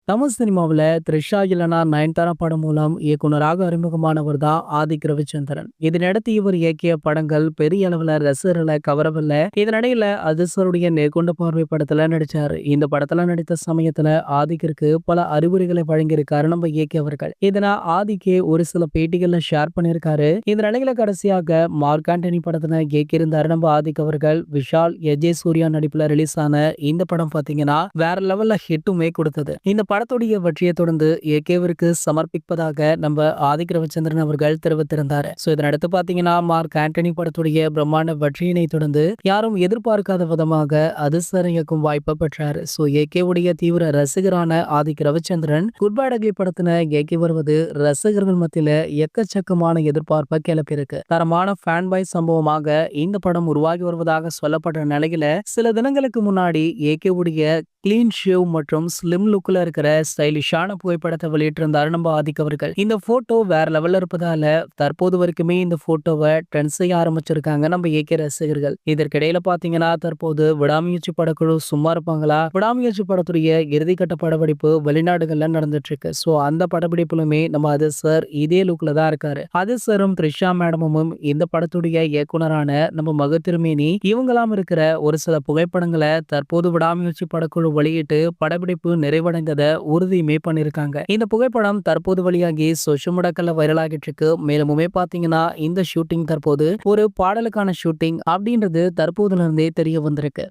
தமிழ் சினிமாவுல த்ரிஷா இல்லனா நயன்தாரா படம் மூலம் இயக்குனராக அறிமுகமானவர் தான் ஆதிக் ரவிச்சந்திரன். இதனையடுத்து இவர் இயக்கிய படங்கள் பெரிய அளவுல ரசிகர்களை கவரவில்லை. இதனிடையில அதிர்சருடைய நேர்கொண்ட பார்வை படத்துல நடிச்சாரு. இந்த படத்துல நடித்த சமயத்துல ஆதிக்கிற்கு பல அறிவுரைகளை வழங்கியிருக்காரு நம்ம இயக்கியவர்கள். இதனை ஆதிக்கே ஒரு சில பேட்டிகள்ல ஷேர் பண்ணியிருக்காரு. இந்த நிலையில கடைசியாக மார்க் ஆண்டனி படத்துல இயக்கியிருந்தாரு நம்ம ஆதிக் அவர்கள். விஷால், எஜே சூர்யா நடிப்புல ரிலீஸ் ஆன இந்த படம் பாத்தீங்கன்னா வேற லெவல்ல ஹிட்டுமே கொடுத்தது. இந்த படத்துடைய வெற்றியை தொடர்ந்து ஏகேவிற்கு சமர்ப்பிப்பதாக நம்ம ஆதிக் ரவிச்சந்திரன் அவர்கள் தெரிவித்திருந்தாரு. சோ இதனடுத்து பாத்தீங்கன்னா மார்க் ஆண்டனி படத்துடைய பிரம்மாண்ட வெற்றியினை தொடர்ந்து யாரும் எதிர்பார்க்காத விதமாக அதிர்ஷ்டம் இயக்கும் வாய்ப்பை பெற்றாரு. சோ ஏகேவுடைய தீவிர ரசிகரான Aadhik Ravichandran good bad ugly படத்தின ஏகே வருவது ரசிகர்கள் மத்தியில எக்கச்சக்கமான எதிர்பார்ப்பை கிளப்பியிருக்கு. தரமான ஃபேன் பாய் சம்பவமாக இந்த படம் உருவாகி வருவதாக சொல்லப்பட்ட நிலையில சில தினங்களுக்கு முன்னாடி ஏகேவுடைய கிளீன் ஷேவ் மற்றும் ஸ்லிம் லுக்ல இருக்கிற ஸ்டைலிஷான புகைப்படத்தை வெளியிட்டிருந்தாரு நம்ம ஆதிக் அவர்கள். இந்த போட்டோ வேற லெவல்ல இருப்பதால தற்போது வரைக்குமே இந்த போட்டோவை ட்ரெண்ட் செய்ய ஆரம்பிச்சிருக்காங்க நம்ம ஏகே ரசிகர்கள். இதற்கிடையில பாத்தீங்கன்னா தற்போது விடாமுயற்சி படக்குழு சும்மா இருப்பாங்களா? விடாமுயற்சி படத்துடைய இறுதிக்கட்ட படப்பிடிப்பு வெளிநாடுகள்ல நடந்துட்டு இருக்கு. சோ அந்த படப்பிடிப்புலுமே நம்ம அதிர் சார் இதே லுக்ல தான் இருக்காரு. அதிர் சாரும் த்ரிஷா மேடமும் இந்த படத்துடைய இயக்குனரான நம்ம மகத்திருமேனி இவங்களாம் இருக்கிற ஒரு சில புகைப்படங்களை தற்போது விடாமுயற்சி படக்குழு வெளியிட்டு படப்பிடிப்பு நிறைவடைந்ததை உறுதியுமே பண்ணிருக்காங்க. இந்த புகைப்படம் தற்போது வெளியாகி சோஷியல் மீடியாக்கள்ல வைரலாகிட்டு இருக்கு. மேலுமே பாத்தீங்கன்னா இந்த ஷூட்டிங் தற்போது ஒரு பாடலுக்கான ஷூட்டிங் அப்படின்றது தற்போதுல இருந்தே தெரிய வந்திருக்கு.